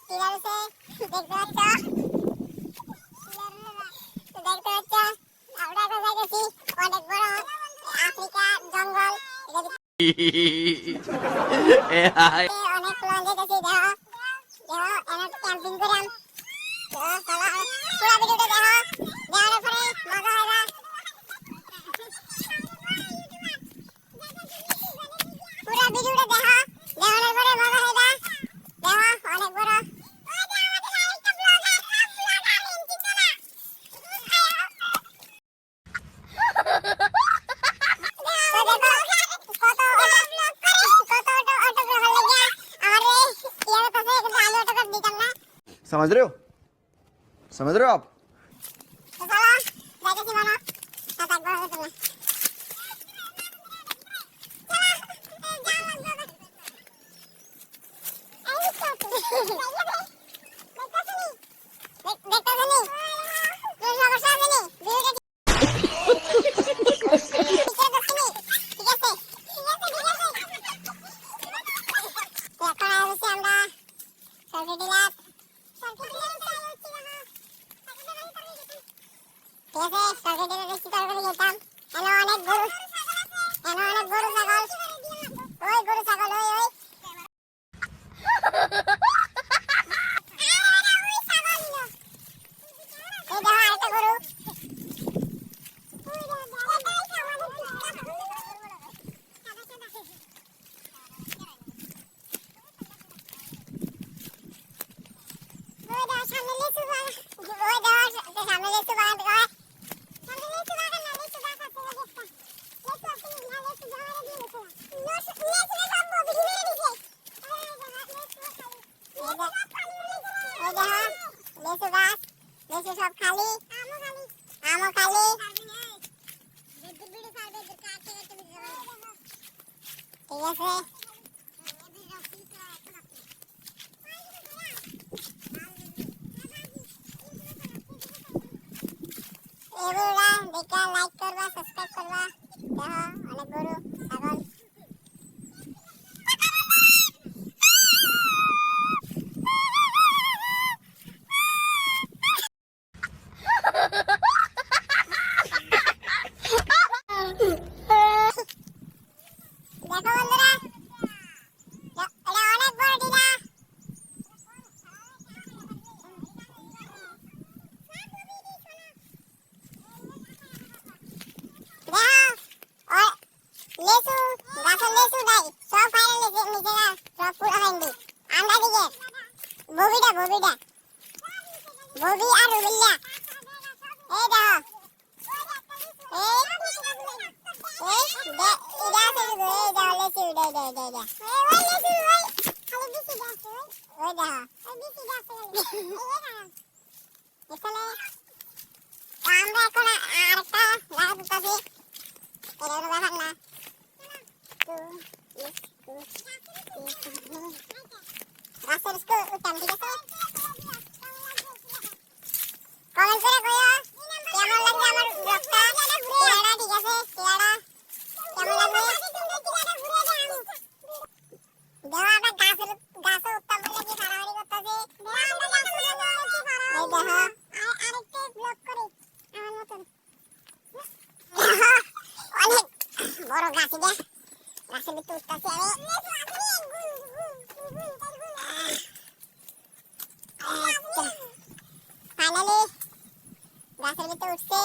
Pillar আছে দেখতে পাচ্ছ, দেখতে পাচ্ছ আমরা এখন যাইতেছি অনেক বড় আফ্রিকা জঙ্গল, অনেক ফুল যাইতেছি। দেখো দেখো এনে ক্যাম্পিং করাম, পুরো ভিডিওটা দেখো, দেখার পরে মজা হবে। পুরো ভিডিওটা দেখো, দেখার পরে মজা হবে। দেখো অনেক বড় समझ रहे हो, समझ रहे हो आप? সব খালি আমও খালি ঠিক আছে। এগুলা দেখা লাইক করবা, সাবস্ক্রাইব করবা। দেখো অনেক গরু ছাগল ববি আর রুবিল্লা এই দেখো আমরা এখন আরেকটা লাগা দিতেছি, এটা কোনো ব্যাপার না। রাস্তার উঠাম ঠিক আছে। কমেন্ট করে কইও কেমন লাগছে আমার ব্লগটা, চেহারা ঠিক আছে, চেহারা কেমন লাগবে। দেখো আমরা গাছে উঠতাম বলে কি ফাড়াফাড়ি করতেছি। এই দেখো আরেকটা ব্লগ করি আমার মতন। অনেক বড় গাছ, দেখ গাছের ভিতরে উঠতেছি আমি। ফাইনালি গাছের ভিতরে উঠছে।